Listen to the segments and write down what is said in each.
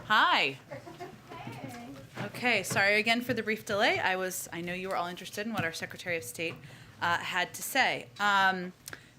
Hi. Okay, sorry again for the brief delay. I know you were all interested in what our Secretary of State had to say.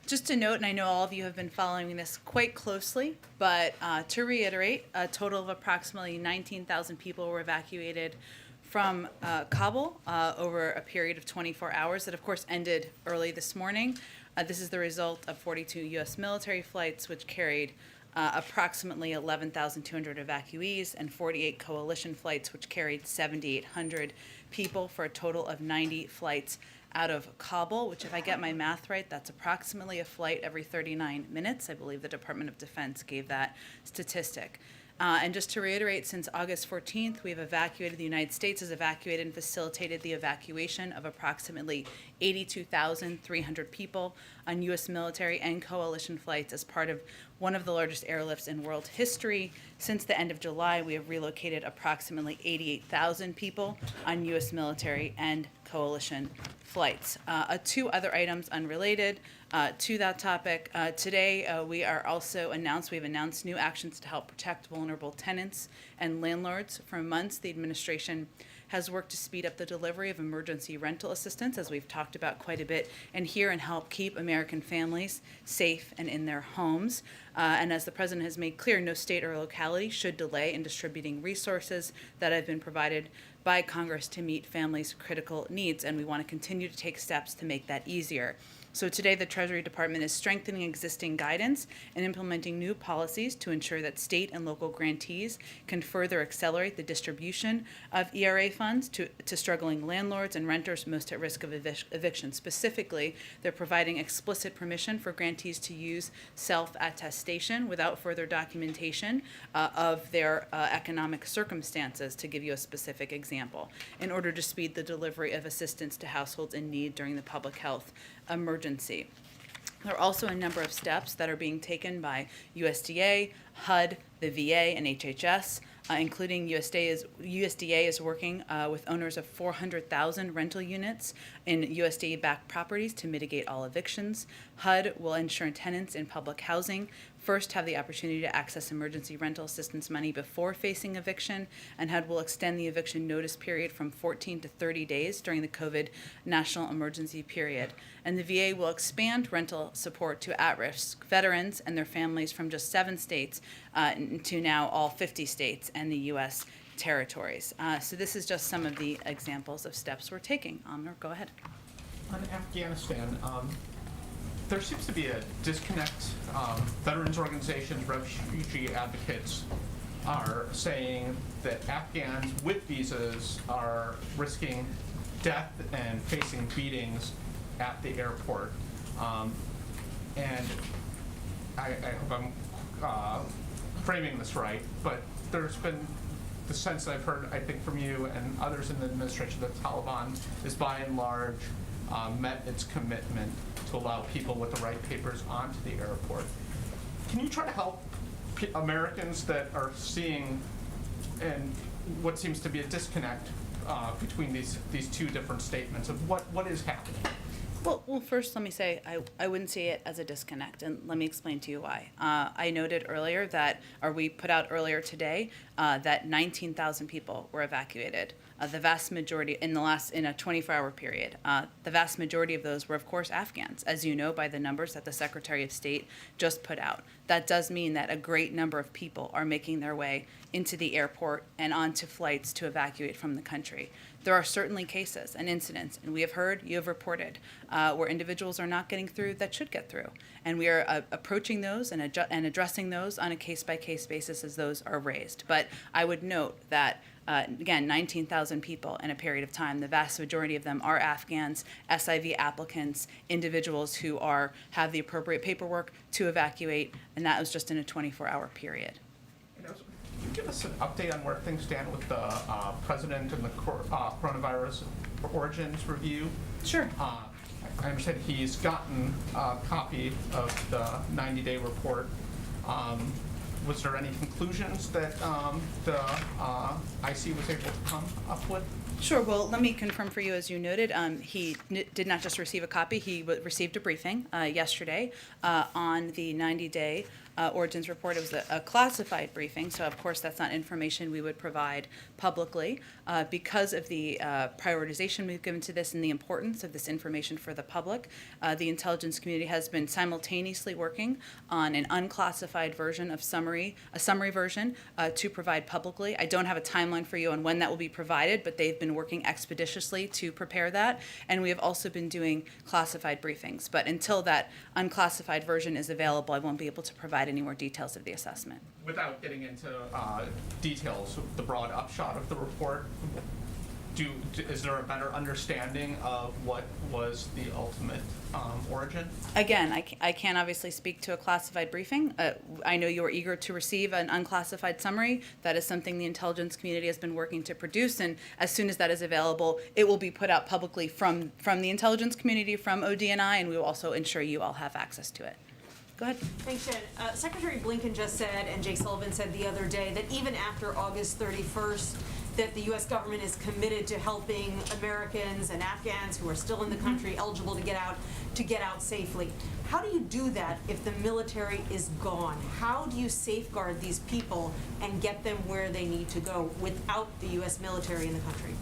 Just to note, and I know all of you have been following this quite closely, but to reiterate, a total of approximately 19,000 people were evacuated from Kabul over a period of 24 hours that, of course, ended early this morning. This is the result of 42 U.S. military flights, which carried approximately 11,200 evacuees, and 48 coalition flights, which carried 7,800 people, for a total of 90 flights out of Kabul, which, if I get my math right, that's approximately a flight every 39 minutes. I believe the Department of Defense gave that statistic. And just to reiterate, since August 14th, we've evacuated, the United States has evacuated and facilitated the evacuation of approximately 82,300 people on U.S. military and coalition flights as part of one of the largest airlifts in world history. Since the end of July, we have relocated approximately 88,000 people on U.S. military and coalition flights. Two other items unrelated to that topic. Today, we've announced new actions to help protect vulnerable tenants and landlords. For months, the administration has worked to speed up the delivery of emergency rental assistance, as we've talked about quite a bit, and help keep American families safe and in their homes. And as the President has made clear, no state or locality should delay in distributing resources that have been provided by Congress to meet families' critical needs, and we want to continue to take steps to make that easier. So today, the Treasury Department is strengthening existing guidance and implementing new policies to ensure that state and local grantees can further accelerate the distribution of ERA funds to struggling landlords and renters most at risk of eviction. Specifically, they're providing explicit permission for grantees to use self-attestation without further documentation of their economic circumstances, to give you a specific example, in order to speed the delivery of assistance to households in need during the public health emergency. There are also a number of steps that are being taken by USDA, HUD, the VA, and HHS, including USDA is working with owners of 400,000 rental units in USDA-backed properties to mitigate all evictions. HUD will ensure tenants in public housing first have the opportunity to access emergency rental assistance money before facing eviction, and HUD will extend the eviction notice period from 14 to 30 days during the COVID national emergency period. And the VA will expand rental support to at-risk veterans and their families from just 7 states to now all 50 states and the U.S. territories. So this is just some of the examples of steps we're taking. Amr, go ahead. On Afghanistan, there seems to be a disconnect. Veterans organizations, refugee advocates are saying that Afghans with visas are risking death and facing beatings at the airport. And I hope I'm framing this right, but there's been the sense I've heard, I think, from you and others in the administration that the Taliban is by and large met its commitment to allow people with the right papers onto the airport. Can you try to help Americans that are seeing and what seems to be a disconnect between these two different statements of what is happening? Well, first let me say I wouldn't see it as a disconnect, and let me explain to you why. I noted earlier we put out earlier today that 19,000 people were evacuated. The vast majority in a 24-hour period. The vast majority of those were, of course, Afghans, as you know by the numbers that the Secretary of State just put out. That does mean that a great number of people are making their way into the airport and onto flights to evacuate from the country. There are certainly cases and incidents, and we have heard, you have reported, where individuals are not getting through that should get through. And we are approaching those and addressing those on a case-by-case basis as those are raised. But I would note that again, 19,000 people in a period of time. The vast majority of them are Afghans, SIV applicants, individuals who have the appropriate paperwork to evacuate, and that was just in a 24-hour period. Can you give us an update on where things stand with the president and the coronavirus origins review? Sure. I understand he's gotten a copy of the 90-day report. Was there any conclusions that the IC was able to come up with? Sure. Well, let me confirm for you, as you noted, he did not just receive a copy, he received a briefing yesterday on the 90-day Origins report. It was a classified briefing, so of course that's not information we would provide publicly. Because of the prioritization we've given to this and the importance of this information for the public, the intelligence community has been simultaneously working on an unclassified version of a summary version to provide publicly. I don't have a timeline for you on when that will be provided, but they've been working expeditiously to prepare that. And we have also been doing classified briefings. But until that unclassified version is available, I won't be able to provide any more details of the assessment. Without getting into details, the broad upshot of the report, is there a better understanding of what was the ultimate origin? Again, I can't obviously speak to a classified briefing. I know you are eager to receive an unclassified summary. That is something the intelligence community has been working to produce, and as soon as that is available, it will be put out publicly from the intelligence community, from ODNI, and we will also ensure you all have access to it. Go ahead. Thanks, Jen. Secretary Blinken just said, and Jake Sullivan said the other day, that even after August 31st, that the U.S. government is committed to helping Americans and Afghans who are still in the country eligible to get out safely. How do you do that if the military is gone? How do you safeguard these people and get them where they need to go without the U.S. military in the country?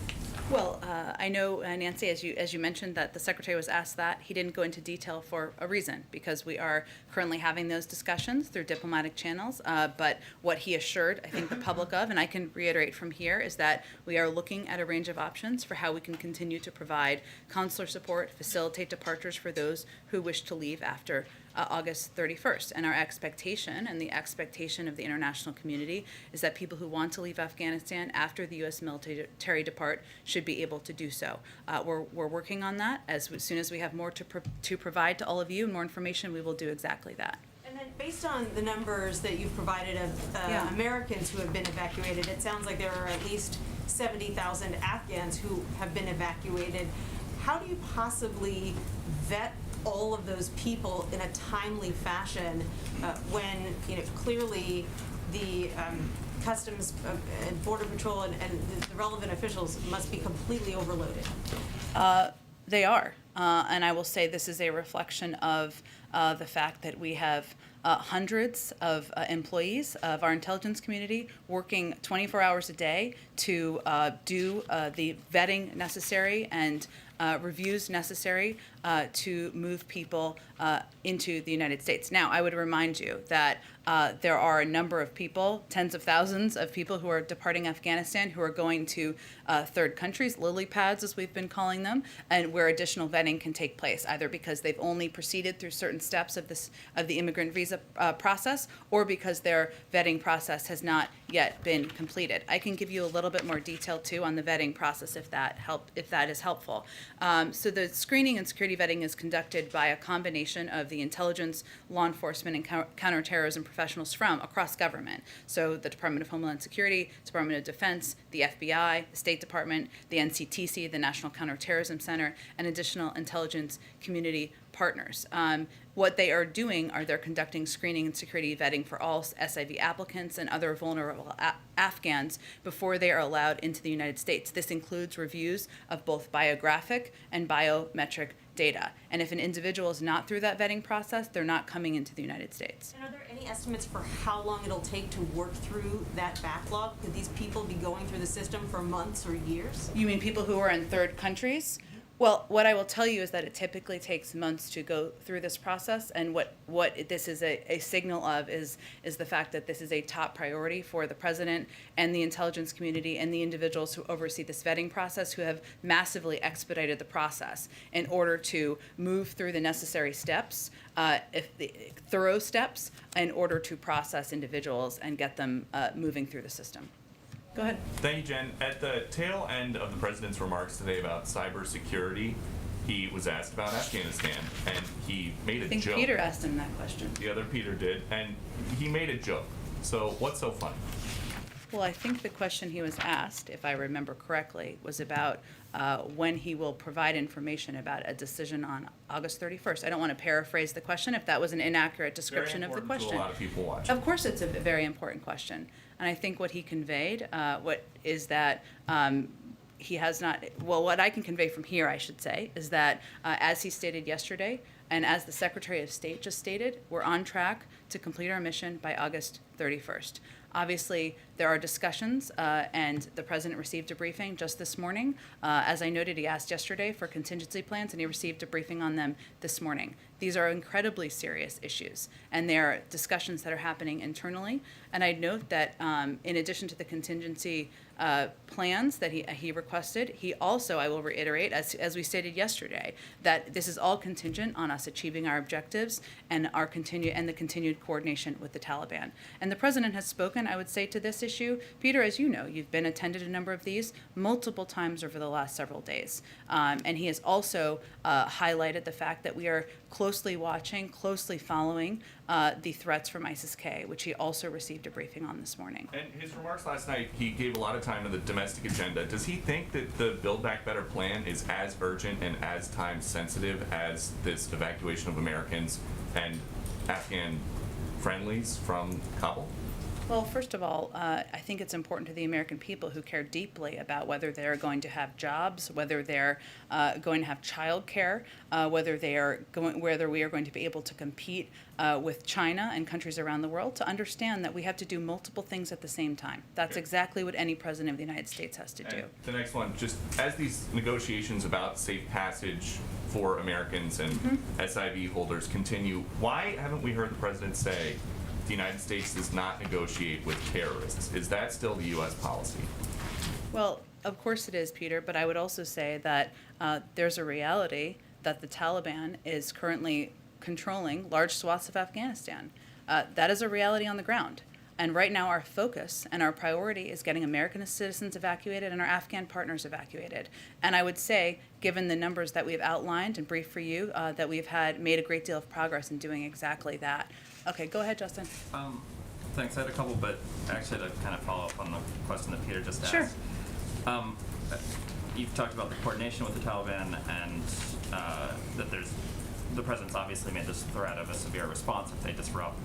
Well, I know, Nancy, as you mentioned, that the Secretary was asked that. He didn't go into detail for a reason, because we are currently having those discussions through diplomatic channels. But what he assured, I think, the public of, and I can reiterate from here, is that we are looking at a range of options for how we can continue to provide consular support, facilitate departures for those who wish to leave after August 31st. And our expectation, and the expectation of the international community, is that people who want to leave Afghanistan after the U.S. military depart should be able to do so. We're working on that. As soon as we have more to provide to all of you, more information, we will do exactly that. And then based on the numbers that you've provided of Americans who have been evacuated, it sounds like there are at least 70,000 Afghans who have been evacuated. How do you possibly vet all of those people in a timely fashion when clearly the Customs and Border Patrol and the relevant officials must be completely overloaded? They are. And I will say this is a reflection of the fact that we have hundreds of employees of our intelligence community working 24 hours a day to do the vetting necessary and reviews necessary to move people into the United States. Now, I would remind you that there are a number of people, tens of thousands of people who are departing Afghanistan, who are going to third countries, lily pads as we've been calling them, and where additional vetting can take place, either because they've only proceeded through certain steps of the immigrant visa process, or because their vetting process has not yet been completed. I can give you a little bit more detail too on the vetting process if that is helpful. So the screening and security vetting is conducted by a combination of the intelligence, law enforcement, and counterterrorism professionals from across government. So the Department of Homeland Security, Department of Defense, the FBI, the State Department, the NCTC, the National Counterterrorism Center, and additional intelligence community partners. What they are doing are they're conducting screening and security vetting for all SIV applicants and other vulnerable Afghans before they are allowed into the United States. This includes reviews of both biographic and biometric data. And if an individual is not through that vetting process, they're not coming into the United States. And are there any estimates for how long it'll take to work through that backlog? Could these people be going through the system for months or years? You mean people who are in third countries? Well, what I will tell you is that it typically takes months to go through this process, and what this is a signal of is the fact that this is a top priority for the president and the intelligence community and the individuals who oversee this vetting process, who have massively expedited the process in order to move through the necessary steps, thorough steps, in order to process individuals and get them moving through the system. Go ahead. Thank you, Jen. At the tail end of the president's remarks today about cybersecurity, he was asked about Afghanistan, and he made a joke. I think Peter asked him that question. The other Peter did, and he made a joke. So what's so funny? Well, I think the question he was asked, if I remember correctly, was about when he will provide information about a decision on August 31st. I don't want to paraphrase the question if that was an inaccurate description of the question. To a lot of people watching. Of course, it's a very important question. And I think what he conveyed is that he has not, well, what I can convey from here, I should say, is that as he stated yesterday, and as the Secretary of State just stated, we're on track to complete our mission by August 31st. Obviously, there are discussions, and the president received a briefing just this morning. As I noted, he asked yesterday for contingency plans, and he received a briefing on them this morning. These are incredibly serious issues, and there are discussions that are happening internally. And I'd note that in addition to the contingency plans that he requested, he also, I will reiterate, as we stated yesterday, that this is all contingent on us achieving our objectives and the continued coordination with the Taliban. And the president has spoken, I would say, to this issue. Peter, as you know, you've attended a number of these multiple times over the last several days. And he has also highlighted the fact that we are closely watching, closely following the threats from ISIS-K, which he also received a briefing on this morning. And his remarks last night, he gave a lot of time to the domestic agenda. Does he think that the Build Back Better plan is as urgent and as time sensitive as this evacuation of Americans and Afghan friendlies from Kabul? Well, first of all, I think it's important to the American people who care deeply about whether they're going to have jobs, whether they're going to have child care, whether we are going to be able to compete with China and countries around the world, to understand that we have to do multiple things at the same time. That's exactly what any president of the United States has to do. And the next one, just as these negotiations about safe passage for Americans and SIV holders continue, why haven't we heard the president say the United States does not negotiate with terrorists? Is that still the U.S. policy? Well, of course it is, Peter, but I would also say that there's a reality that the Taliban is currently controlling large swaths of Afghanistan. That is a reality on the ground. And right now our focus and our priority is getting American citizens evacuated and our Afghan partners evacuated. And I would say, given the numbers that we've outlined and briefed for you, that we've made a great deal of progress in doing exactly that. Okay, go ahead, Justin. Thanks. I had a couple, but actually to kind of follow up on the question that Peter just asked. Sure. You've talked about the coordination with the Taliban and that the president's obviously made this threat of a severe response if they disrupt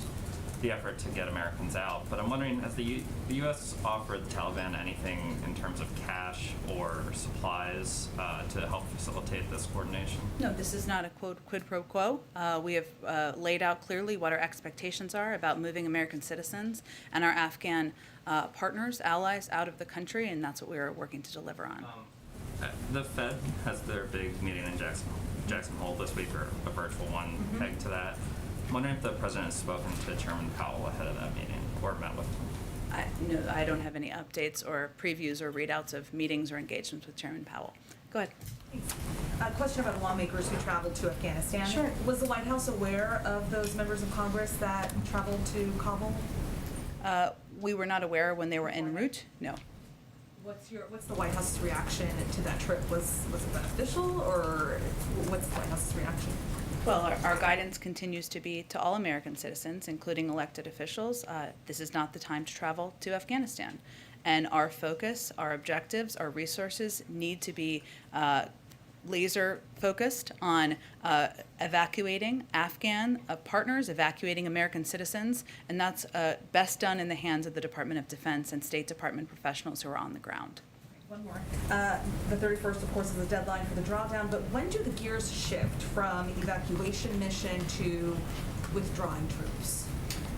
the effort to get Americans out. But I'm wondering, has the U.S. offered the Taliban anything in terms of cash or supplies to help facilitate this coordination? No, this is not a quid pro quo. We have laid out clearly what our expectations are about moving American citizens and our Afghan partners, allies out of the country, and that's what we are working to deliver on. The Fed has their big meeting in Jackson Hole this week, or a virtual one pegged to that. I'm wondering if the president has spoken to Chairman Powell ahead of that meeting or met with him. No, I don't have any updates or previews or readouts of meetings or engagements with Chairman Powell. Go ahead. A question about lawmakers who traveled to Afghanistan. Sure. Was the White House aware of those members of Congress that traveled to Kabul? We were not aware when they were en route. No. What's the White House's reaction to that trip? Was it beneficial, or what's the White House's reaction? Well, our guidance continues to be to all American citizens, including elected officials, this is not the time to travel to Afghanistan. And our focus, our objectives, our resources need to be laser focused on evacuating Afghan partners, evacuating American citizens, and that's best done in the hands of the Department of Defense and State Department professionals who are on the ground. One more. The 31st, of course, is the deadline for the drawdown, but when do the gears shift from evacuation mission to withdrawing troops?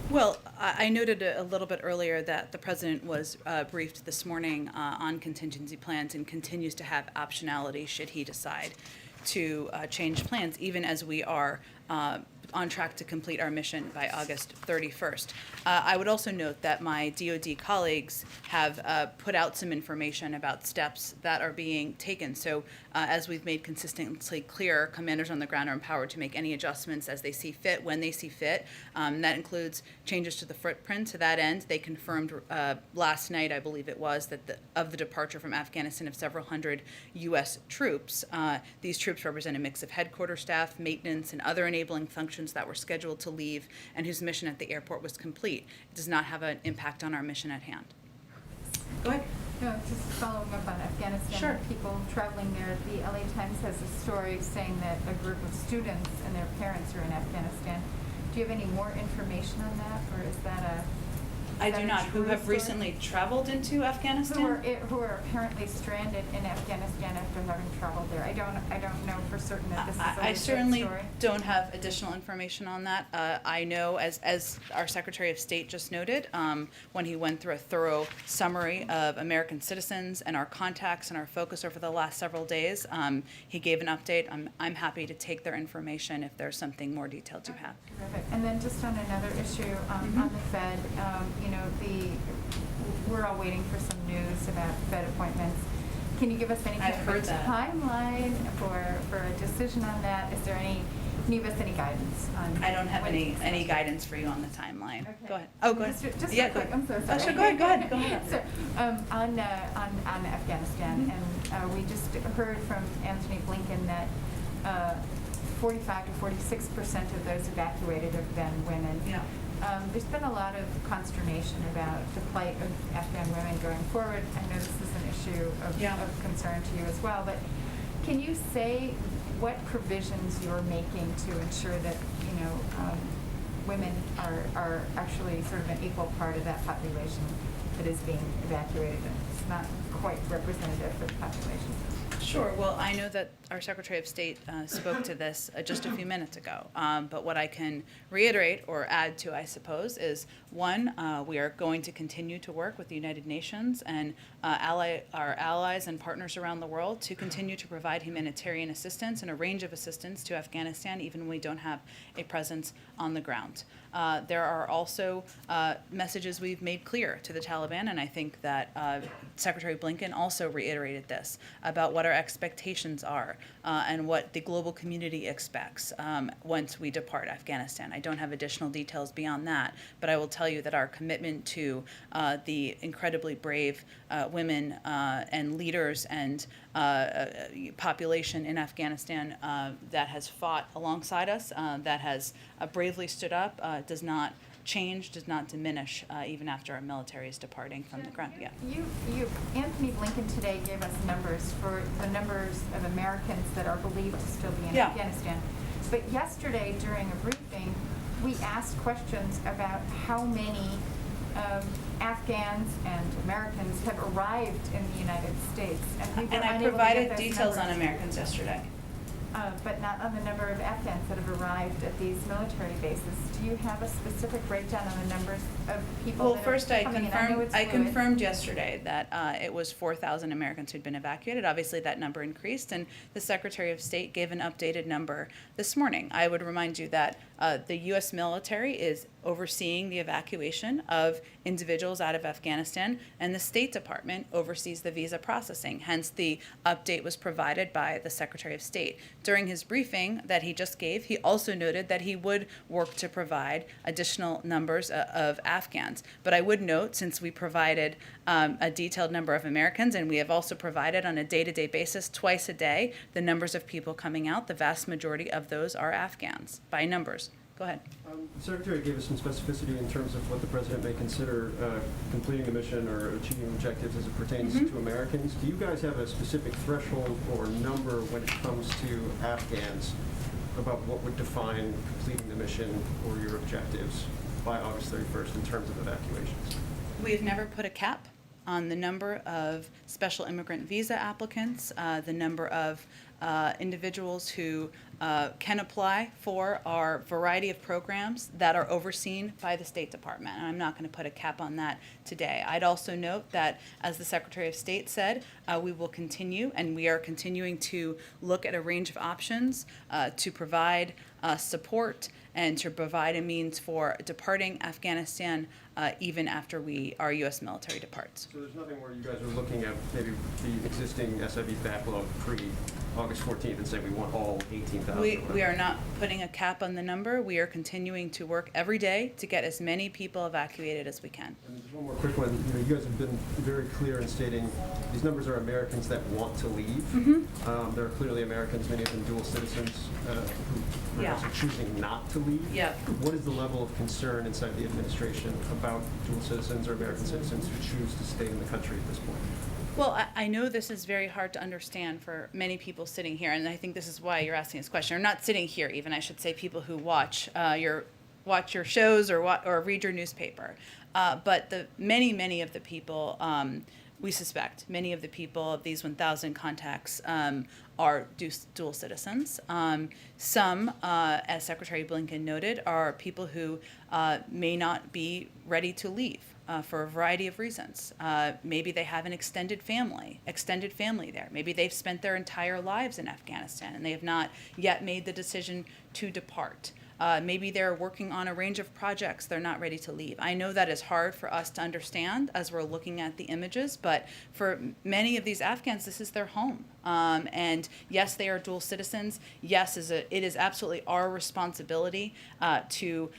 Well, I noted a little bit earlier that the president was briefed this morning on contingency plans and continues to have optionality should he decide to change plans, even as we are on track to complete our mission by August 31st. I would also note that my DoD colleagues have put out some information about steps that are being taken. So as we've made consistently clear, commanders on the ground are empowered to make any adjustments as they see fit, when they see fit. That includes changes to the footprint. To that end, they confirmed last night, I believe it was, that of the departure from Afghanistan of several hundred U.S. troops. These troops represent a mix of headquarters staff, maintenance, and other enabling functions that were scheduled to leave and whose mission at the airport was complete. It does not have an impact on our mission at hand. Go ahead. No, just following up on Afghanistan. Sure. People traveling there. The LA Times has a story saying that a group of students and their parents are in Afghanistan. Do you have any more information on that, or is that I Is do that a not, who true have story? recently traveled into Afghanistan. Who are apparently stranded in Afghanistan after having traveled there. I don't know for certain that this is a I legit certainly story. don't have additional information on that. I know, as our Secretary of State just noted, when he went through a thorough summary of American citizens and our contacts and our focus over the last several days, he gave an update. I'm happy to take their information if there's something more detailed you have. Terrific. And then just on another issue, on the Fed, you know, we're all waiting for some news about Fed appointments. Can you give us any kind I've of heard a that. timeline for a decision on that? Is there any, can you give us any guidance on? I don't have when to any expect- guidance for you on the timeline. Okay. Go ahead. Oh, go ahead. Just Yeah, real quick, go I'm so ahead. sorry. Oh, sure, go ahead. Go ahead. So, on Afghanistan, and we just heard from Anthony Blinken that 45 to 46% of those evacuated have been women. Yeah. There's been a lot of consternation about the plight of Afghan women going forward. I know this is an issue Yeah. of concern to you as well, but can you say what provisions you're making to ensure that, you know, women are actually sort of an equal part of that population that is being evacuated? It's not quite representative for the population. Sure. Well, I know that our Secretary of State spoke to this just a few minutes ago. But what I can reiterate or add to, I suppose, is one, we are going to continue to work with the United Nations and our allies and partners around the world to continue to provide humanitarian assistance and a range of assistance to Afghanistan, even when we don't have a presence on the ground. There are also messages we've made clear to the Taliban, and I think that Secretary Blinken also reiterated this about what our expectations are and what the global community expects once we depart Afghanistan. I don't have additional details beyond that, but I will tell you that our commitment to the incredibly brave women and leaders and population in Afghanistan that has fought alongside us, that has bravely stood up, does not change, does not diminish, even after our military is departing from the ground. Yeah. Anthony Blinken today gave us numbers for the numbers of Americans that are believed to still be in Yeah. Afghanistan. But yesterday during a briefing, we asked questions about how many Afghans and Americans have arrived in the United States. And we were And I unable to get provided those details on numbers. Americans yesterday. But not on the number of Afghans that have arrived at these military bases. Do you have a specific breakdown on the numbers of people Well, that first are I coming in? I know confirmed, it's I fluid. confirmed yesterday that it was 4,000 Americans who'd been evacuated. Obviously, that number increased, and the Secretary of State gave an updated number this morning. I would remind you that the U.S. military is overseeing the evacuation of individuals out of Afghanistan, and the State Department oversees the visa processing. Hence, the update was provided by the Secretary of State. During his briefing that he just gave, he also noted that he would work to provide additional numbers of Afghans. But I would note, since we provided a detailed number of Americans, and we have also provided on a day-to-day basis, twice a day, the numbers of people coming out, the vast majority of those are Afghans, by numbers. Go ahead. The Secretary gave us some specificity in terms of what the President may consider completing the mission or achieving objectives as it pertains to Americans. Do you guys have a specific threshold or number when it comes to Afghans about what would define completing the mission or your objectives by August 31st in terms of evacuations? We've never put a cap on the number of special immigrant visa applicants, the number of individuals who can apply for our variety of programs that are overseen by the State Department. And I'm not going to put a cap on that today. I'd also note that, as the Secretary of State said, we will continue, and we are continuing to look at a range of options to provide support and to provide a means for departing Afghanistan even after our U.S. military departs. So there's nothing where you guys are looking at maybe the existing SIV backlog pre-August 14th and say we want all 18,000? We are not putting a cap on the number. We are continuing to work every day to get as many people evacuated as we can. And just one more quick one. You guys have been very clear in stating these numbers are Americans that want to leave. There are clearly Americans, many of them dual citizens, who Yeah. perhaps are choosing not to leave. Yeah. What is the level of concern inside the administration about dual citizens or American citizens who choose to stay in the country at this point? Well, I know this is very hard to understand for many people sitting here, and I think this is why you're asking this question. Or not sitting here even, I should say, people who watch your watch your shows or read your newspaper. But many of the people, we suspect, many of the people of these 1,000 contacts are dual citizens. Some, as Secretary Blinken noted, are people who may not be ready to leave for a variety of reasons. Maybe they have an extended family there. Maybe they've spent their entire lives in Afghanistan and they have not yet made the decision to depart. Maybe they're working on a range of projects they're not ready to leave. I know that is hard for us to understand as we're looking at the images, but for many of these Afghans, this is their home. And yes, they are dual citizens. Yes, it is absolutely our responsibility to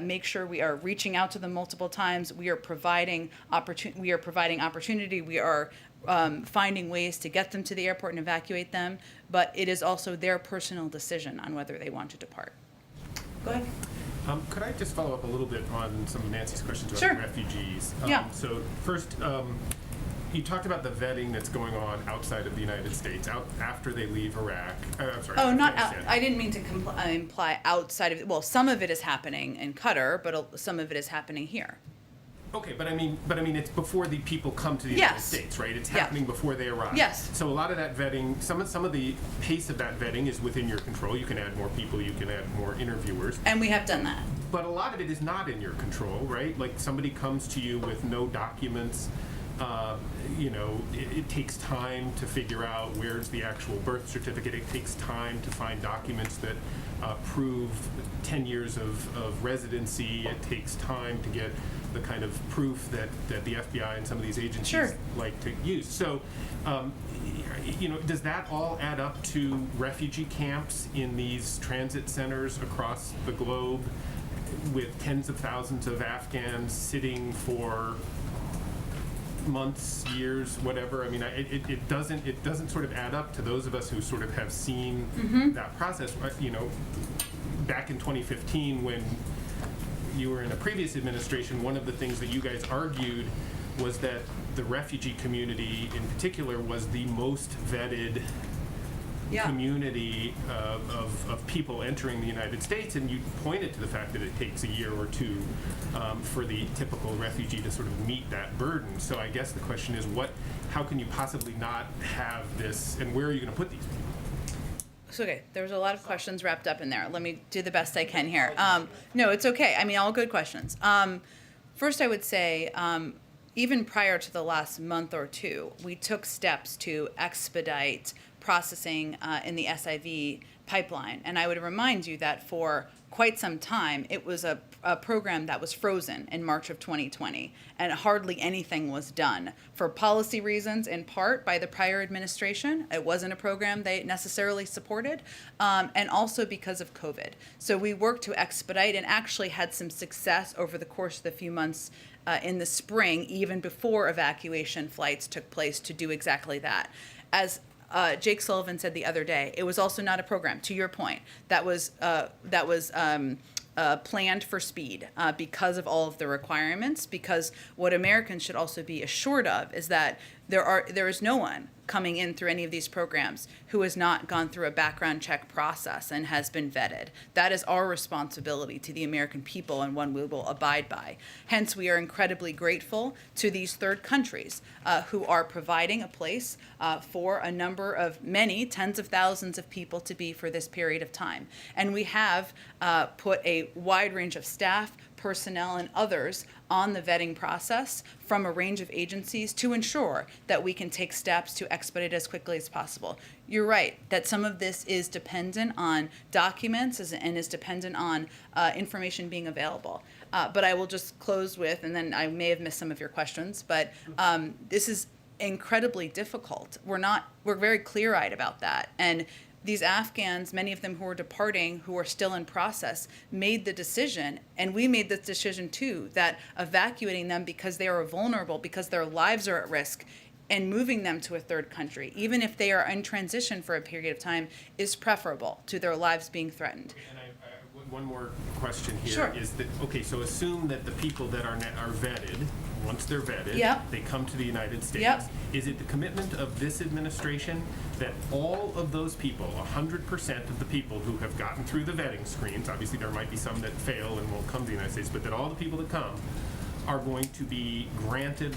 make sure we are reaching out to them multiple times. We are providing opportunity. We are finding ways to get them to the airport and evacuate them. But it is also their personal decision on whether they want to depart. Go ahead. Could I just follow up a little bit on some of Nancy's questions about Sure. the refugees? Yeah. So first, you talked about the vetting that's going on outside of the United States, after they leave Iraq. I'm sorry. Oh, not out. Afghanistan. I didn't mean to imply outside of. Well, some of it is happening in Qatar, but some of it is happening here. Okay, but I mean, it's before the people come to the Yes. United States, right? It's Yeah. happening before they arrive. Yes. So a lot of that vetting, some of the pace of that vetting is within your control. You can add more people, you can add more interviewers. And we have done that. But a lot of it is not in your control, right? Like somebody comes to you with no documents. It takes time to figure out where's the actual birth certificate. It takes time to find documents that prove 10 years of residency. It takes time to get the kind of proof that the FBI and some of these agencies Sure. like to use. So, does that all add up to refugee camps in these transit centers across the globe with tens of thousands of Afghans sitting for months, years, whatever? I mean, it doesn't sort of add up to those of us who sort of have seen that process. Back in 2015, when you were in a previous administration, one of the things that you guys argued was that the refugee community in particular was the most vetted community of people entering the United States, and you pointed to the fact that it takes a year or two for the typical refugee to sort of meet that burden. So I guess the question is, how can you possibly not have this, and where are you going to put these people? So, okay, there's a lot of questions wrapped up in there. Let me do the best I can here. No, it's okay. I mean, all good questions. First, I would say, even prior to the last month or two, we took steps to expedite processing in the SIV pipeline. And I would remind you that for quite some time, it was a program that was frozen in March of 2020, and hardly anything was done for policy reasons, in part by the prior administration. It wasn't a program they necessarily supported, and also because of COVID. So we worked to expedite and actually had some success over the course of the few months in the spring, even before evacuation flights took place, to do exactly that. As Jake Sullivan said the other day, it was also not a program, to your point, that was planned for speed because of all of the requirements, because what Americans should also be assured of is that there is no one coming in through any of these programs who has not gone through a background check process and has been vetted. That is our responsibility to the American people, and one we will abide by. Hence, we are incredibly grateful to these third countries who are providing a place for a number of many tens of thousands of people to be for this period of time. And we have put a wide range of staff, personnel, and others on the vetting process from a range of agencies to ensure that we can take steps to expedite as quickly as possible. You're right that some of this is dependent on documents and is dependent on information being available. But I will just close with, and then I may have missed some of your questions, but this is incredibly difficult. We're very clear-eyed about that. And these Afghans, many of them who are departing, who are still in process, made the decision, and we made this decision too, that evacuating them because they are vulnerable, because their lives are at risk, and moving them to a third country, even if they are in transition for a period of time, is preferable to their lives being threatened. And one more question here Sure. is that, okay, so assume that the people that are vetted once they're vetted, Yep. they come to the United States. Yep. Is it the commitment of this administration that all of those people, 100% of the people who have gotten through the vetting screens, obviously there might be some that fail and won't come to the United States, but that all the people that come are going to be granted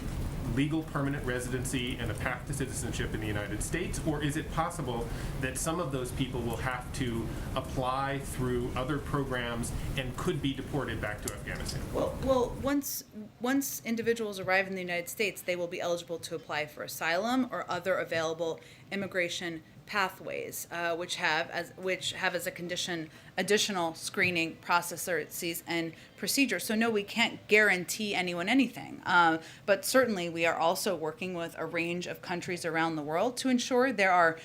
legal permanent residency and a path to citizenship in the United States? Or is it possible that some of those people will have to apply through other programs and could be deported back to Afghanistan? Well, once individuals arrive in the United States, they will be eligible to apply for asylum or other available immigration pathways, which have as a condition additional screening processes and procedures. So no, we can't guarantee anyone anything. But certainly we are also working with a range of countries around the world to ensure there are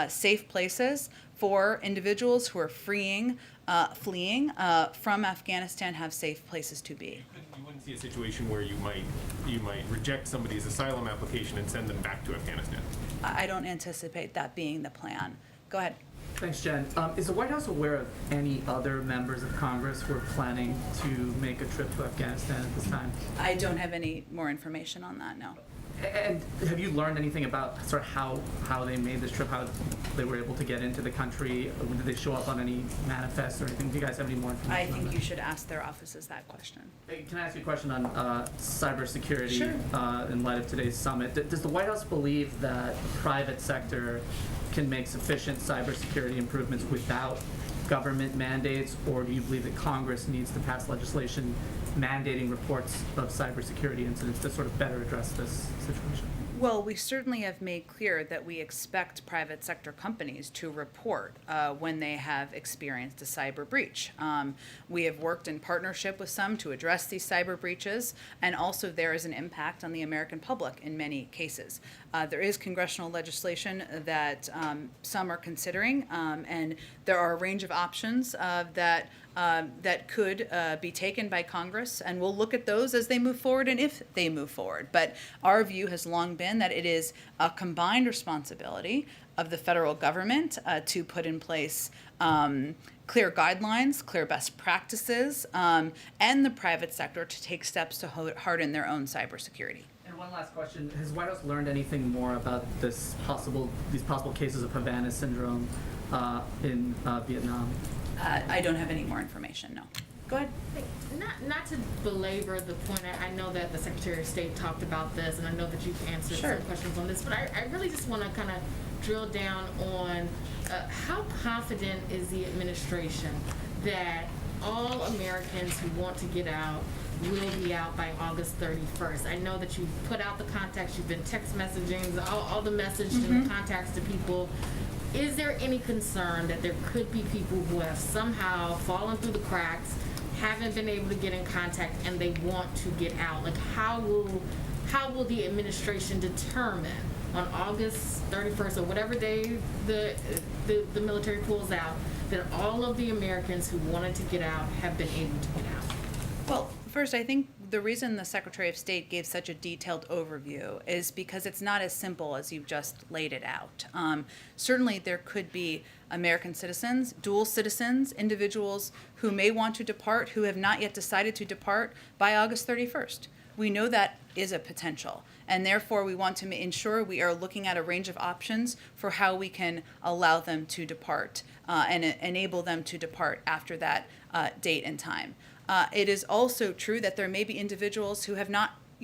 safe places for individuals who are fleeing from Afghanistan, have safe places to be. You wouldn't see a situation where you might reject somebody's asylum application and send them back to Afghanistan? I don't anticipate that being the plan. Go ahead. Thanks, Jen. Is the White House aware of any other members of Congress who are planning to make a trip to Afghanistan at this time? I don't have any more information on that, no. And have you learned anything about sort of how they made this trip, how they were able to get into the country? Did they show up on any manifests or anything? Do you guys have any more information I on think that? you should ask their offices that question. Hey, can I ask you a question on cybersecurity Sure. in light of today's summit? Does the White House believe that the private sector can make sufficient cybersecurity improvements without government mandates, or do you believe that Congress needs to pass legislation mandating reports of cybersecurity incidents to sort of better address this situation? Well, we certainly have made clear that we expect private sector companies to report when they have experienced a cyber breach. We have worked in partnership with some to address these cyber breaches, and also there is an impact on the American public in many cases. There is congressional legislation that some are considering, and there are a range of options that could be taken by Congress, and we'll look at those as they move forward and if they move forward. But our view has long been that it is a combined responsibility of the federal government to put in place clear guidelines, clear best practices, and the private sector to take steps to harden their own cybersecurity. And one last question: has White House learned anything more about these possible cases of Havana syndrome in Vietnam? I don't have any more information, no. Go ahead. Not to belabor the point, I know that the Secretary of State talked about this, and I know that you've answered Sure. some questions on this, but I really just want to kind of drill down on how confident is the administration that all Americans who want to get out will be out by August 31st. I know that you've put out the contacts, you've been text messaging, all the message and the contacts to people. Is there any concern that there could be people who have somehow fallen through the cracks, haven't been able to get in contact, and they want to get out? Like, how will the administration determine on August 31st or whatever day the military pulls out that all of the Americans who wanted to get out have been able to get out? Well, first, I think the reason the Secretary of State gave such a detailed overview is because it's not as simple as you've just laid it out. Certainly, there could be American citizens, dual citizens, individuals who may want to depart, who have not yet decided to depart by August 31st. We know that is a potential, and therefore we want to ensure we are looking at a range of options for how we can allow them to depart and enable them to depart after that date and time. It is also true that there may be individuals who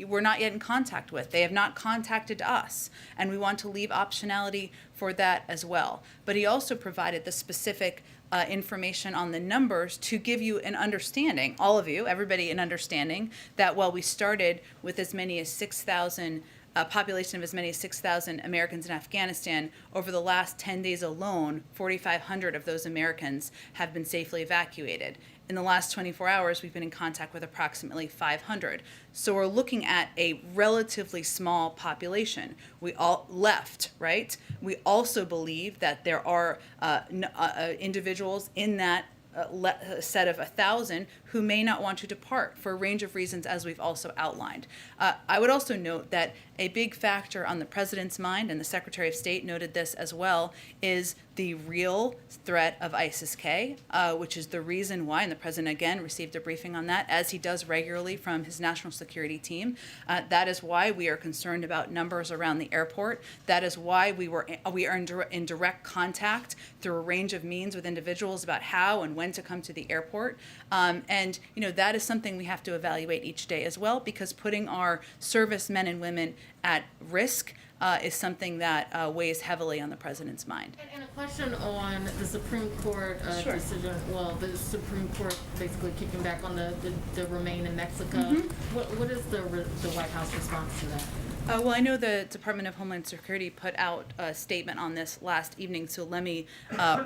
we're not yet in contact with. They have not contacted us, and we want to leave optionality for that as well. But he also provided the specific information on the numbers to give you an understanding, all of you, everybody, an understanding that while we started with as many as 6,000 a population of as many as 6,000 Americans in Afghanistan, over the last 10 days alone, 4,500 of those Americans have been safely evacuated. In the last 24 hours, we've been in contact with approximately 500. So we're looking at a relatively small population. We all left, right? We also believe that there are individuals in that a set of 1,000 who may not want to depart for a range of reasons, as we've also outlined. I would also note that a big factor on the president's mind, and the Secretary of State noted this as well, is the real threat of ISIS-K, which is the reason why, and the president again received a briefing on that, as he does regularly from his national security team. That is why we are concerned about numbers around the airport. That is why we are in direct contact through a range of means with individuals about how and when to come to the airport. And that is something we have to evaluate each day as well, because putting our service men and women at risk is something that weighs heavily on the president's mind. And a question on the Supreme Court Sure. decision. Well, the Supreme Court basically kicking back on the remain in Mexico. What is the White House response to that? Well, I know the Department of Homeland Security put out a statement on this last evening, so let me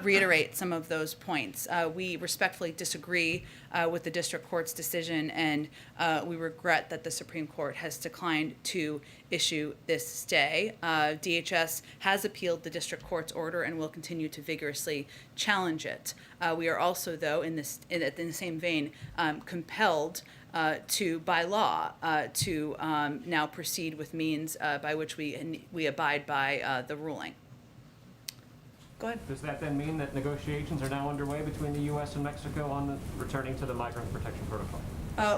reiterate some of those points. We respectfully disagree with the district court's decision, and we regret that the Supreme Court has declined to issue this stay. DHS has appealed the district court's order and will continue to vigorously challenge it. We are also, though, in the same vein, compelled by law to now proceed with means by which we abide by the ruling. Go ahead. Does that then mean that negotiations are now underway between the U.S. and Mexico on returning to the Migrant Protection Protocol?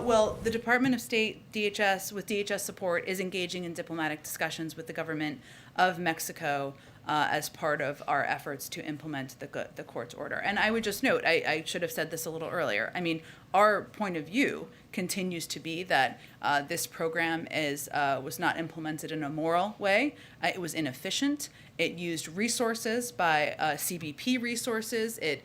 Well, the Department of State, DHS, with DHS support, is engaging in diplomatic discussions with the government of Mexico as part of our efforts to implement the court's order. And I would just note, I should have said this a little earlier, I mean, our point of view continues to be that this program was not implemented in a moral way. It was inefficient. It used resources by CBP resources. It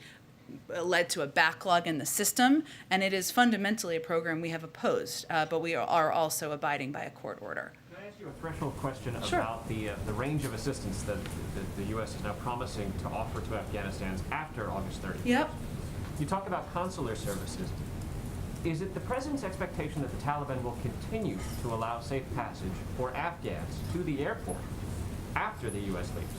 led to a backlog in the system, and it is fundamentally a program we have opposed, but we are also abiding by a court order. Can I ask you a threshold question Sure. about the range of assistance that the U.S. is now promising to offer to Afghanistan after August 30th? Yep. You talk about consular services. Is it the president's expectation that the Taliban will continue to allow safe passage for Afghans to the airport after the U.S. leaves?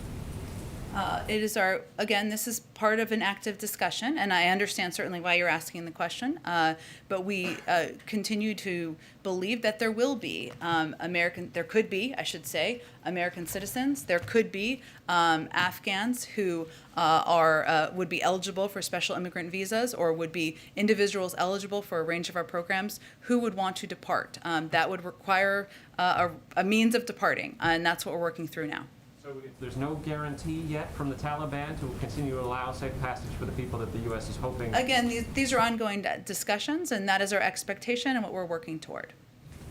It is again, this is part of an active discussion, and I understand certainly why you're asking the question, but we continue to believe that there will be there could be, I should say, American citizens. There could be Afghans who would be eligible for special immigrant visas, or would be individuals eligible for a range of our programs who would want to depart. That would require a means of departing, and that's what we're working through now. So there's no guarantee yet from the Taliban to continue to allow safe passage for the people that the U.S. is hoping? Again, these are ongoing discussions, and that is our expectation and what we're working toward.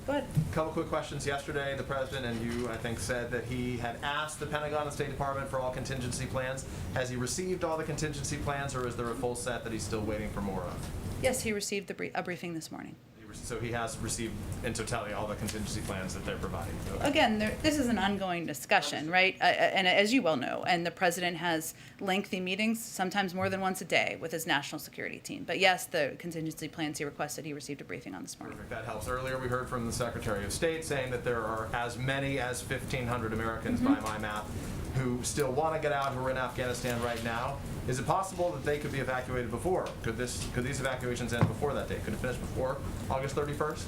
Go ahead. A couple quick questions. Yesterday, the president and you, I think, said that he had asked the Pentagon and State Department for all contingency plans. Has he received all the contingency plans, or is there a full set that he's still waiting for more of? Yes, he received a briefing this morning. So he has received, in totality, all the contingency plans that they're providing? Okay. Again, this is an ongoing discussion, right? And as you well know, and the president has lengthy meetings, sometimes more than once a day, with his national security team. But yes, the contingency plans he requested, he received a briefing on this morning. Perfect. That helps. Earlier, we heard from the Secretary of State saying that there are as many as 1,500 Americans, by my math, who still want to get out, who are in Afghanistan right now. Is it possible that they could be evacuated before? Could these evacuations end before that date? Could it finish before August 31st?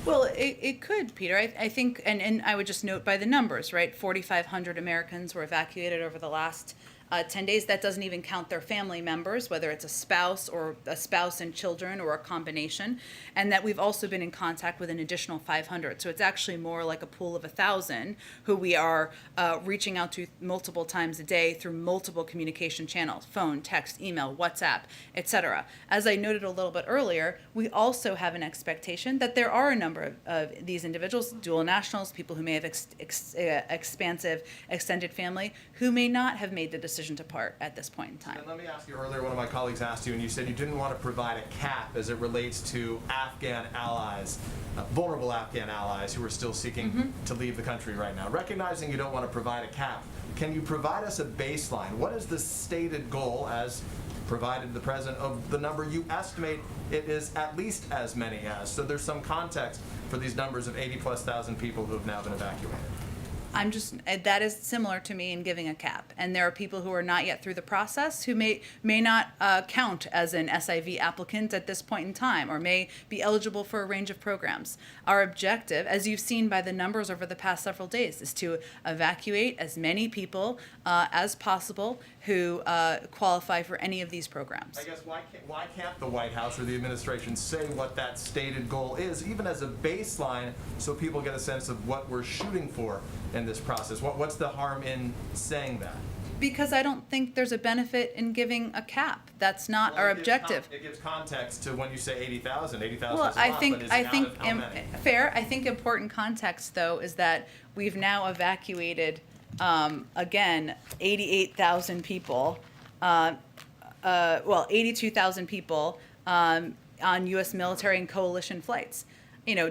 Well, it could, Peter. I think, and I would just note by the numbers, right? 4,500 Americans were evacuated over the last 10 days. That doesn't even count their family members, whether it's a spouse and children, or a combination. And that we've also been in contact with an additional 500. So it's actually more like a pool of 1,000 who we are reaching out to multiple times a day through multiple communication channels: phone, text, email, WhatsApp, etc. As I noted a little bit earlier, we also have an expectation that there are a number of these individuals, dual nationals, people who may have expansive extended family, who may not have made the decision to part at this point in time. And let me ask you, earlier one of my colleagues asked you, and you said you didn't want to provide a cap as it relates to Afghan allies, vulnerable Afghan allies who are still seeking to leave the country right now. Recognizing you don't want to provide a cap, can you provide us a baseline? What is the stated goal, as provided the president, of the number you estimate it is at least as many as? So there's some context for these numbers of 80+ thousand people who have now been evacuated. That is similar to me in giving a cap. And there are people who are not yet through the process who may not count as an SIV applicant at this point in time, or may be eligible for a range of programs. Our objective, as you've seen by the numbers over the past several days, is to evacuate as many people as possible who qualify for any of these programs. I guess why can't the White House or the administration say what that stated goal is, even as a baseline, so people get a sense of what we're shooting for in this process? What's the harm in saying that? Because I don't think there's a benefit in giving a cap. That's not Well, our it gives objective. It gives context to when you say 80,000. 80,000 Well, is a lot, but is it out of how many? fair. I think important context though is that we've now evacuated again 88,000 people. 82,000 people on U.S. military and coalition flights.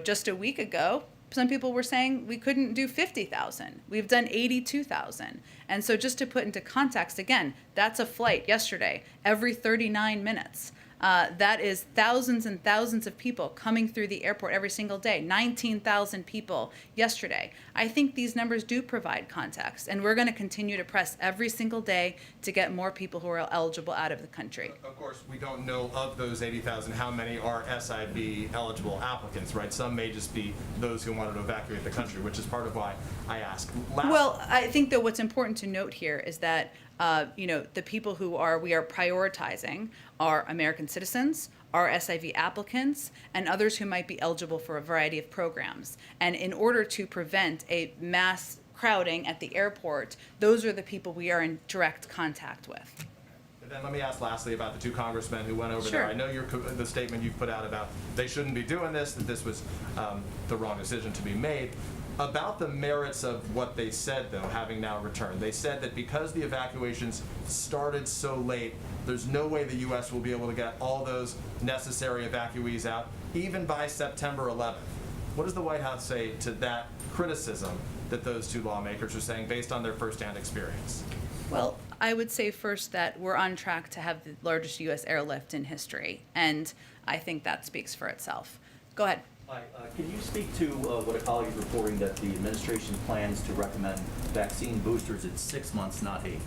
Just a week ago, some people were saying we couldn't do 50,000. We've done 82,000. And so just to put into context, again, that's a flight yesterday, every 39 minutes. That is thousands and thousands of people coming through the airport every single day, 19,000 people yesterday. I think these numbers do provide context, and we're going to continue to press every single day to get more people who are eligible out of the country. Of course, we don't know of those 80,000 how many are SIV eligible applicants, right? Some may just be those who wanted to evacuate the country, which is part of why I ask. Well, I think that what's important to note here is that the people we are prioritizing are American citizens, are SIV applicants, and others who might be eligible for a variety of programs. And in order to prevent a mass crowding at the airport, those are the people we are in direct contact with. And then let me ask lastly about the two congressmen who went over Sure. there. I know the statement you've put out about they shouldn't be doing this, that this was the wrong decision to be made. About the merits of what they said, though, having now returned. They said that because the evacuations started so late, there's no way the U.S. will be able to get all those necessary evacuees out, even by September 11th. What does the White House say to that criticism that those two lawmakers are saying based on their firsthand experience? Well, I would say first that we're on track to have the largest U.S. airlift in history, and I think that speaks for itself. Go ahead. Hi, can you speak to what a colleague is reporting, that the administration plans to recommend vaccine boosters at 6 months, not 8?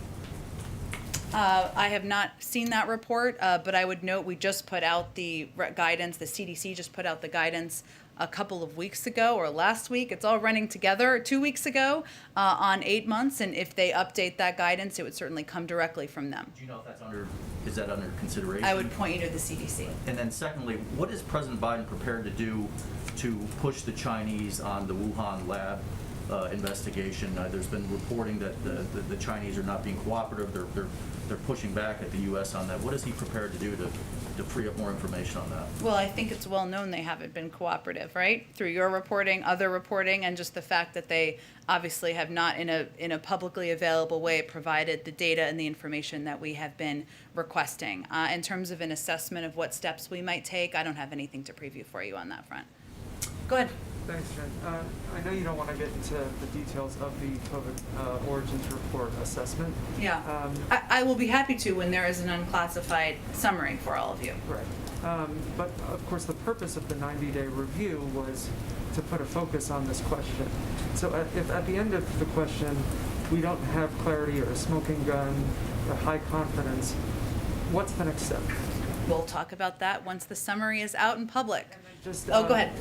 I have not seen that report, but I would note we just put out the guidance, the CDC just put out the guidance a couple of weeks ago or last week. It's all running together 2 weeks ago on 8 months, and if they update that guidance, it would certainly come directly from them. Do you know if is that under consideration? I would point you to the CDC. And then secondly, what is President Biden prepared to do to push the Chinese on the Wuhan lab investigation? There's been reporting that the Chinese are not being cooperative. They're pushing back at the U.S. on that. What is he prepared to do to free up more information on that? Well, I think it's well known they haven't been cooperative, right? Through your reporting, other reporting, and just the fact that they obviously have not in a publicly available way provided the data and the information that we have been requesting. In terms of an assessment of what steps we might take, I don't have anything to preview for you on that front. Go ahead. Thanks, Jen. I know you don't want to get into the details of the COVID origins report assessment. Yeah. I will be happy to when there is an unclassified summary for all of you. Right. But of course, the purpose of the 90-day review was to put a focus on this question. So if at the end of the question we don't have clarity or a smoking gun or high confidence, what's the next step? We'll talk about that once the summary is out in public. Just, go ahead.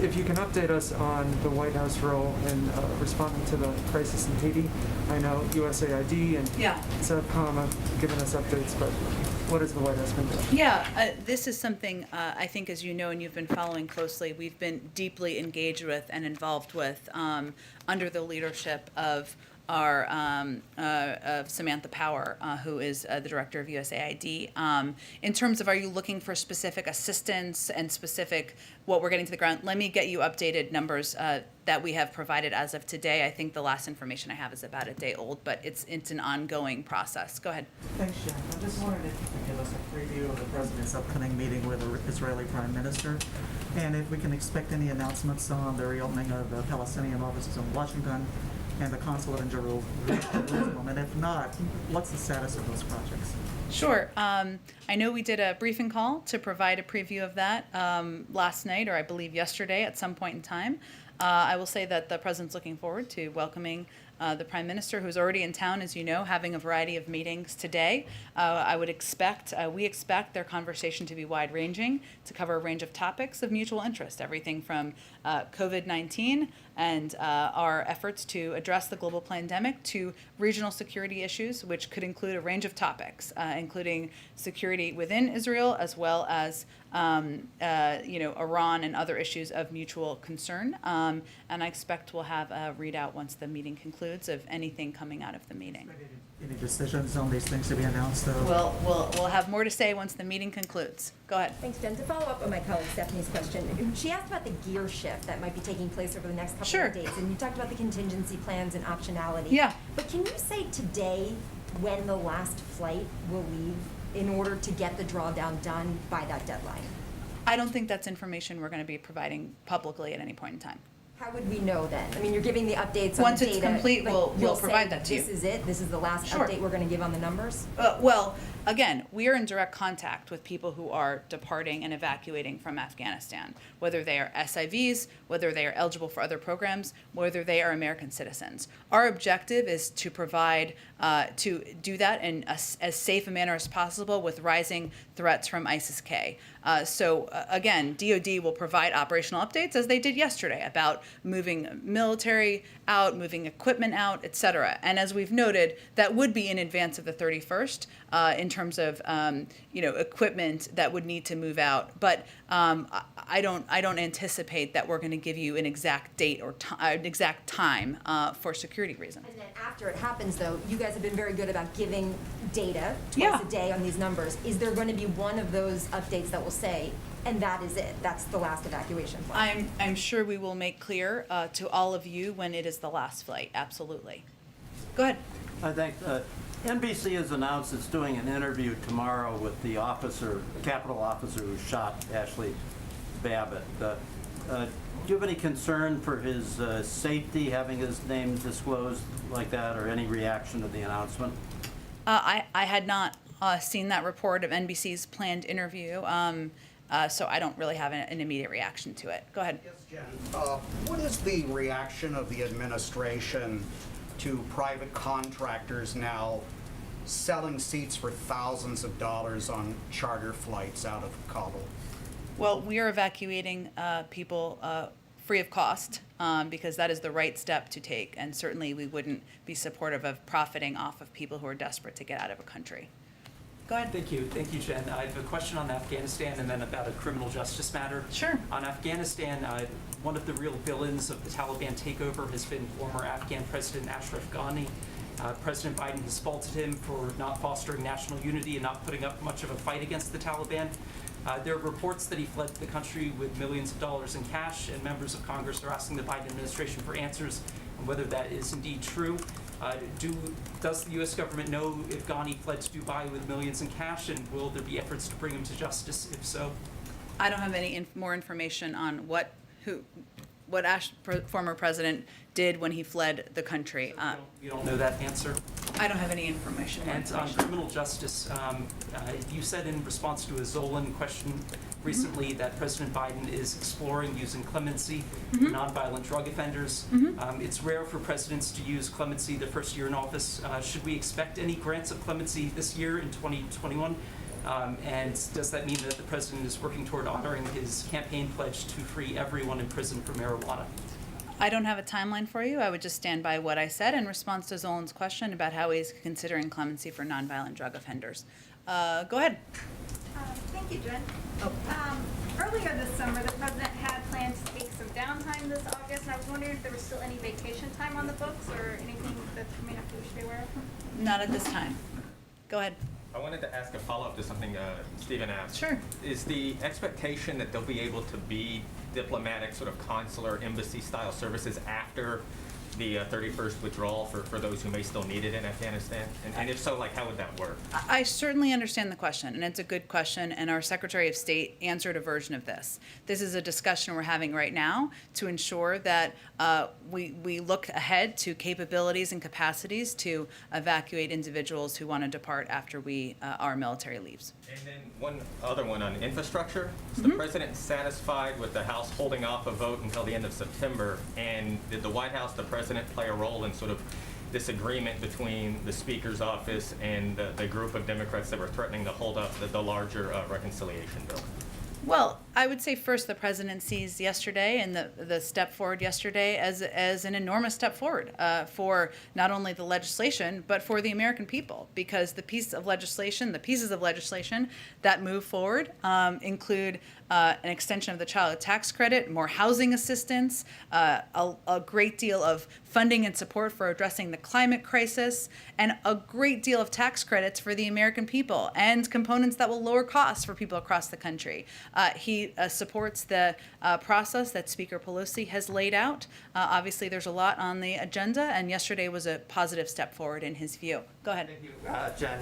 If you can update us on the White House role in responding to the crisis in Haiti. I know USAID and SEVCOM have given us updates, but what has the White House been doing? Yeah, this is something I think, as you know, and you've been following closely, we've been deeply engaged with and involved with under the leadership of our of Samantha Power, who is the director of USAID. In terms of, are you looking for specific assistance and specific what we're getting to the ground? Let me get you updated numbers that we have provided as of today. I think the last information I have is about a day old, but it's an ongoing process. Go ahead. Thanks, Jen. I just wondered if you could give us a preview of the President's upcoming meeting with the Israeli Prime Minister, and if we can expect any announcements on the reopening of the Palestinian offices in Washington and the consulate in Jerusalem, and if not, what's the status of those projects? Sure. I know we did a briefing call to provide a preview of that last night, or I believe yesterday at some point in time. I will say that the president's looking forward to welcoming the Prime Minister, who's already in town, as you know, having a variety of meetings today. We expect their conversation to be wide-ranging, to cover a range of topics of mutual interest, everything from COVID-19 and our efforts to address the global pandemic to regional security issues, which could include a range of topics, including security within Israel, as well as Iran and other issues of mutual concern. And I expect we'll have a readout once the meeting concludes of anything coming out of the meeting. Any decisions on these things to be announced, though? We'll have more to say once the meeting concludes. Go ahead. Thanks, Jen. To follow up on my colleague Stephanie's question, she asked about the gear shift that might be taking place over the next couple Sure. of days, and you talked about the contingency plans and optionality. Yeah. But can you say today when the last flight will leave in order to get the drawdown done by that deadline? I don't think that's information we're going to be providing publicly at any point in time. How would we know then? I mean, you're giving the updates on Once the it's data. complete, like, we'll you'll provide say, that to you. This is it? This is the last Sure. update we're going to give on the numbers? Well, again, we are in direct contact with people who are departing and evacuating from Afghanistan, whether they are SIVs, whether they are eligible for other programs, whether they are American citizens. Our objective is to provide, to do that in as safe a manner as possible with rising threats from ISIS-K. Again, DoD will provide operational updates as they did yesterday about moving military out, moving equipment out, et cetera. And as we've noted, that would be in advance of the 31st in terms of equipment that would need to move out. But I don't anticipate that we're going to give you an exact date or an exact time for security reasons. And then after it happens, though, you guys have been very good about giving data twice a day on these numbers. Is there going to be one of those updates that will say, and that is it, that's the last evacuation flight? I'm sure we will make clear to all of you when it is the last flight, absolutely. Go ahead. I think NBC has announced it's doing an interview tomorrow with the Capitol officer who shot Ashley Babbitt. Do you have any concern for his safety, having his name disclosed like that, or any reaction to the announcement? I had not seen that report of NBC's planned interview, so I don't really have an immediate reaction to it. Go ahead. Yes, Jen. What is the reaction of the administration to private contractors now selling seats for thousands of dollars on charter flights out of Kabul? Well, we are evacuating people free of cost because that is the right step to take, and certainly we wouldn't be supportive of profiting off of people who are desperate to get out of a country. Go ahead. Thank you, Jen. I have a question on Afghanistan and then about a criminal justice matter. Sure. On Afghanistan, one of the real villains of the Taliban takeover has been former Afghan President Ashraf Ghani. President Biden has faulted him for not fostering national unity and not putting up much of a fight against the Taliban. There are reports that he fled the country with millions of dollars in cash, and members of Congress are asking the Biden administration for answers on whether that is indeed true. Does the U.S. government know if Ghani fled to Dubai with millions in cash, and will there be efforts to bring him to justice if so? I don't have any more information on what former president did when he fled the country. You don't know that answer? I don't have any information. And on criminal justice, you said in response to a Zolan question recently that President Biden is exploring using clemency for nonviolent drug offenders. It's rare for presidents to use clemency their first year in office. Should we expect any grants of clemency this year in 2021? And does that mean that the president is working toward honoring his campaign pledge to free everyone in prison for marijuana? I don't have a timeline for you. I would just stand by what I said in response to Zolan's question about how he's considering clemency for nonviolent drug offenders. Go ahead. Thank you, Jen. Earlier this summer, the president had planned to take some downtime this August, and I was wondering if there was still any vacation time on the books or anything that we should be aware of? Not at this time. Go ahead. I wanted to ask a follow-up to something Stephen asked. Sure. Is the expectation that they'll be able to be diplomatic, sort of consular, embassy-style services after the 31st withdrawal for those who may still need it in Afghanistan? And if so, like, how would that work? I certainly understand the question, and it's a good question, and our Secretary of State answered a version of this. This is a discussion we're having right now to ensure that we look ahead to capabilities and capacities to evacuate individuals who want to depart after our military leaves. And then one other one on infrastructure. Is the president satisfied with the House holding off a vote until the end of September? And did the White House, the president, play a role in sort of this agreement between the Speaker's office and the group of Democrats that were threatening to hold up the larger reconciliation bill? Well, I would say first the president sees yesterday and the step forward yesterday as an enormous step forward for not only the legislation, but for the American people, because the pieces of legislation that move forward include an extension of the child tax credit, more housing assistance, a great deal of funding and support for addressing the climate crisis, and a great deal of tax credits for the American people and components that will lower costs for people across the country. He supports the process that Speaker Pelosi has laid out. Obviously, there's a lot on the agenda, and yesterday was a positive step forward in his view. Go ahead. Thank you, Jen.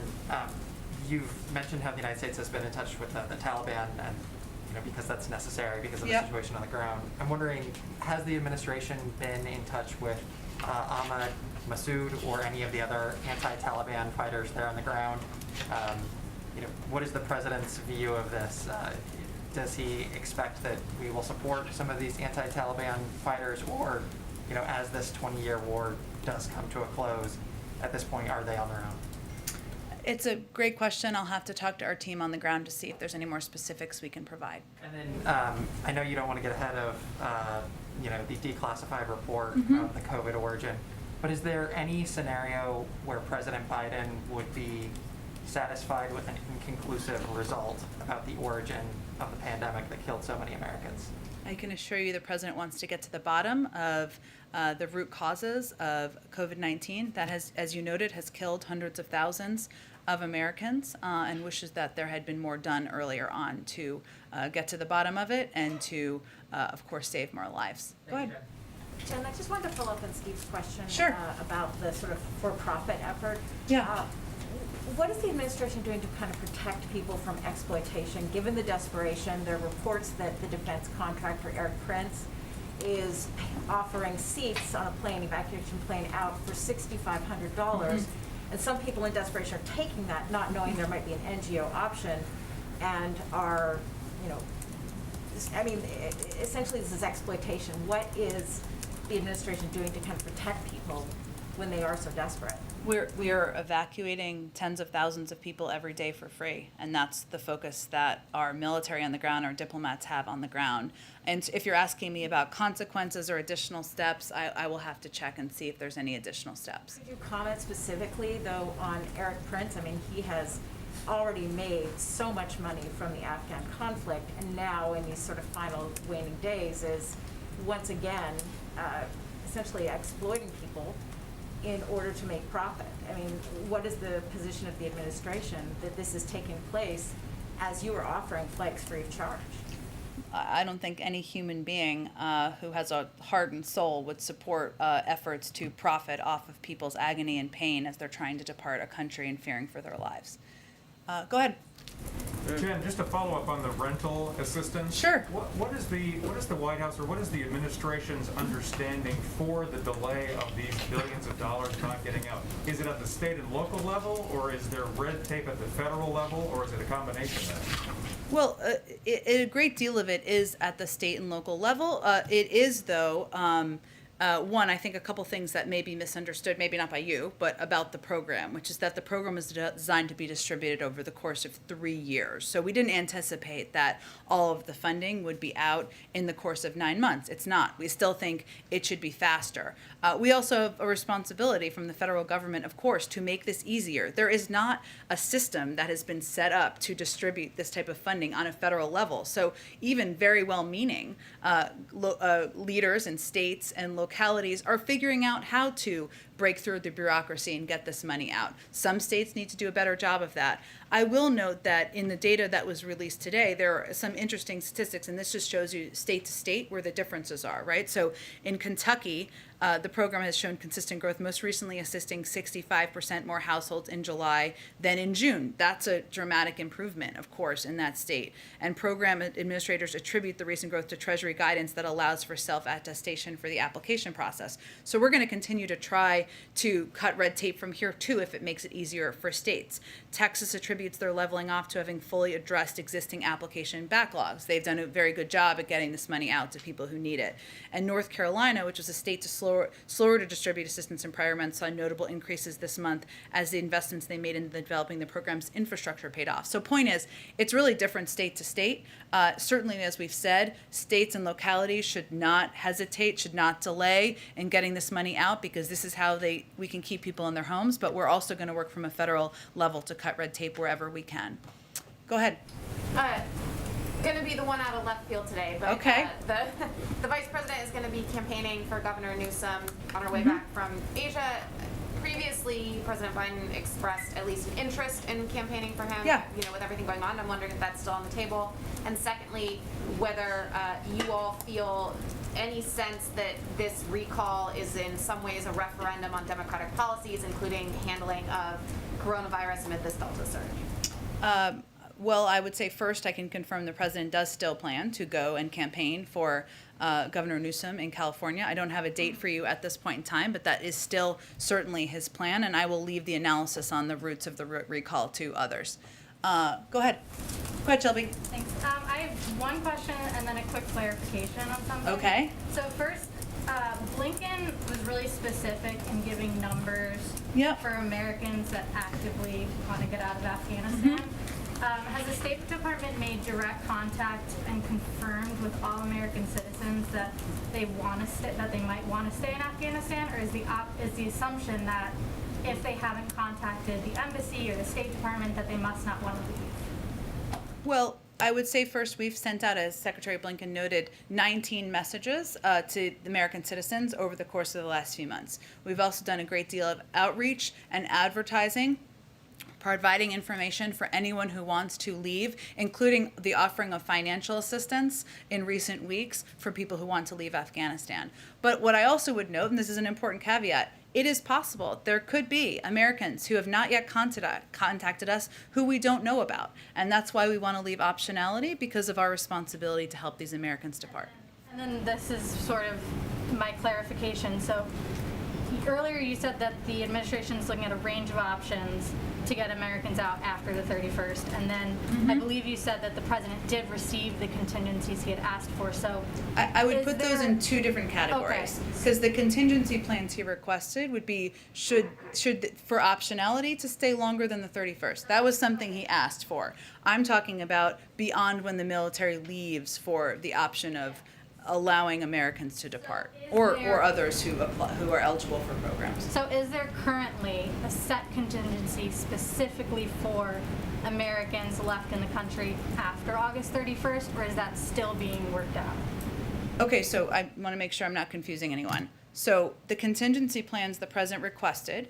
You've mentioned how the United States has been in touch with the Taliban, and because that's necessary because of the situation on the ground. I'm wondering, has the administration been in touch with Ahmad Massoud or any of the other anti-Taliban fighters there on the ground? What is the president's view of this? Does he expect that we will support some of these anti-Taliban fighters, or, as this 20-year war does come to a close, at this point, are they on their own? It's a great question. I'll have to talk to our team on the ground to see if there's any more specifics we can provide. And then I know you don't want to get ahead of the declassified report of the COVID origin, but is there any scenario where President Biden would be satisfied with an inconclusive result about the origin of the pandemic that killed so many Americans? I can assure you the president wants to get to the bottom of the root causes of COVID-19 that has, as you noted, has killed hundreds of thousands of Americans, and wishes that there had been more done earlier on to get to the bottom of it and to, of course, save more lives. Go ahead. Jen, I just wanted to follow up on Steve's question about the sort of for-profit effort. Yeah. What is the administration doing to kind of protect people from exploitation? Given the desperation, there are reports that the defense contractor, Eric Prince, is offering seats on a plane, evacuation plane, out for $6,500. And some people in desperation are taking that, not knowing there might be an NGO option, and are, essentially this is exploitation. What is the administration doing to kind of protect people when they are so desperate? We are evacuating tens of thousands of people every day for free, and that's the focus that our military on the ground, our diplomats have on the ground. And if you're asking me about consequences or additional steps, I will have to check and see if there's any additional steps. Could you comment specifically, though, on Eric Prince? I mean, he has already made so much money from the Afghan conflict, and now in these sort of final waning days is once again essentially exploiting people in order to make profit. I mean, what is the position of the administration that this is taking place as you are offering flights free of charge? I don't think any human being who has a heart and soul would support efforts to profit off of people's agony and pain as they're trying to depart a country and fearing for their lives. Go ahead. Jen, just to follow up on the rental assistance. Sure. What is the White House, or what is the administration's understanding for the delay of these billions of dollars not getting out? Is it at the state and local level, or is there red tape at the federal level, or is it a combination of that? Well, a great deal of it is at the state and local level. It is, though, one, I think a couple things that may be misunderstood, maybe not by you, but about the program, which is that the program is designed to be distributed over the course of 3 years. So we didn't anticipate that all of the funding would be out in the course of 9 months. It's not. We still think it should be faster. We also have a responsibility from the federal government, of course, to make this easier. There is not a system that has been set up to distribute this type of funding on a federal level. So even very well-meaning leaders in states and localities are figuring out how to break through the bureaucracy and get this money out. Some states need to do a better job of that. I will note that in the data that was released today, there are some interesting statistics, and this just shows you state to state where the differences are, right? So in Kentucky, The program has shown consistent growth, most recently assisting 65% more households in July than in June. That's a dramatic improvement, of course, in that state. And program administrators attribute the recent growth to Treasury guidance that allows for self-attestation for the application process. So we're going to continue to try to cut red tape from here, too, if it makes it easier for states. Texas attributes their leveling off to having fully addressed existing application backlogs. They've done a very good job at getting this money out to people who need it. And North Carolina, which was a state slower to distribute assistance in prior months, saw notable increases this month as the investments they made in developing the program's infrastructure paid off. So point is, it's really different state to state. Certainly, as we've said, states and localities should not hesitate, should not delay in getting this money out, because this is how we can keep people in their homes. But we're also going to work from a federal level to cut red tape wherever we can. Go ahead. Going to be the one out of left field today, but okay. The vice president is going to be campaigning for Governor Newsom on her way back from Asia. Previously, President Biden expressed at least an interest in campaigning for him. Yeah. You know, with everything going on, I'm wondering if that's still on the table. And secondly, whether you all feel any sense that this recall is in some ways a referendum on Democratic policies, including handling of coronavirus amid this Delta surge. Well, I would say first I can confirm the president does still plan to go and campaign for Governor Newsom in California. I don't have a date for you at this point in time, but that is still certainly his plan, and I will leave the analysis on the roots of the recall to others. Go ahead. Go ahead, Shelby. Thanks. I have one question and then a quick clarification on something. Okay. So first, Blinken was really specific in giving numbers for Americans that actively want to get out of Afghanistan. Has the State Department made direct contact and confirmed with all American citizens that they want to that they might want to stay in Afghanistan, or is the assumption that if they haven't contacted the embassy or the State Department that they must not want to leave? Well, I would say first we've sent out, as Secretary Blinken noted, 19 messages to American citizens over the course of the last few months. We've also done a great deal of outreach and advertising, providing information for anyone who wants to leave, including the offering of financial assistance in recent weeks for people who want to leave Afghanistan. But what I also would note, and this is an important caveat, it is possible there could be Americans who have not yet contacted us who we don't know about. And that's why we want to leave optionality, because of our responsibility to help these Americans depart. And then this is sort of my clarification. So earlier you said that the administration is looking at a range of options to get Americans out after the 31st, and then I believe you said that the president did receive the contingencies he had asked for. So I would put those in two different categories, because the contingency plans he requested would be should for optionality to stay longer than the 31st. That was something he asked for. I'm talking about beyond when the military leaves, for the option of allowing Americans to depart, or others who are eligible for programs. So is there currently a set contingency specifically for Americans left in the country after August 31st, or is that still being worked out? Okay, so I want to make sure I'm not confusing anyone. So the contingency plans the president requested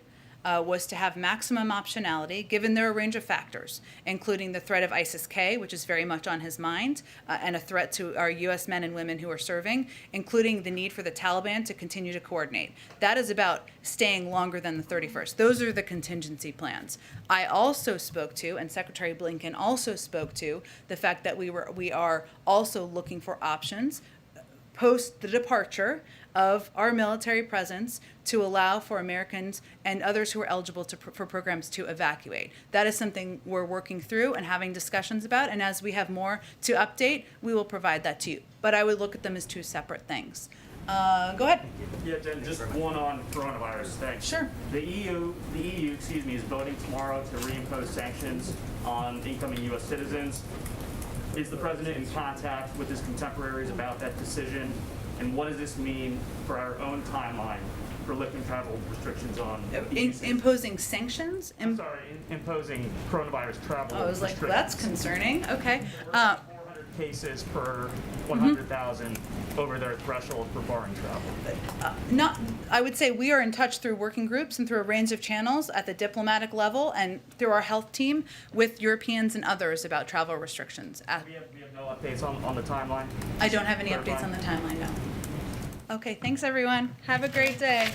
was to have maximum optionality, given there are a range of factors, including the threat of ISIS-K, which is very much on his mind, and a threat to our U.S. men and women who are serving, including the need for the Taliban to continue to coordinate. That is about staying longer than the 31st. Those are the contingency plans. I also spoke to, and Secretary Blinken also spoke to, the fact that we are also looking for options post the departure of our military presence to allow for Americans and others who are eligible for programs to evacuate. That is something we're working through and having discussions about, and as we have more to update, we will provide that to you. But I would look at them as two separate things. Go ahead. Yeah, Jen, just one on coronavirus. Thanks. Sure. The EU, is voting tomorrow to reimpose sanctions on incoming U.S. citizens. Is the president in contact with his contemporaries about that decision? And what does this mean for our own timeline for lifting travel restrictions on imposing sanctions? I'm sorry, imposing coronavirus travel restrictions. I was like, well, that's concerning. Okay. 400 cases per 100,000 over their threshold for foreign travel. I would say we are in touch through working groups and through a range of channels at the diplomatic level and through our health team with Europeans and others about travel restrictions. We have no updates on the timeline? I don't have any updates on the timeline, no. Okay, thanks everyone. Have a great day.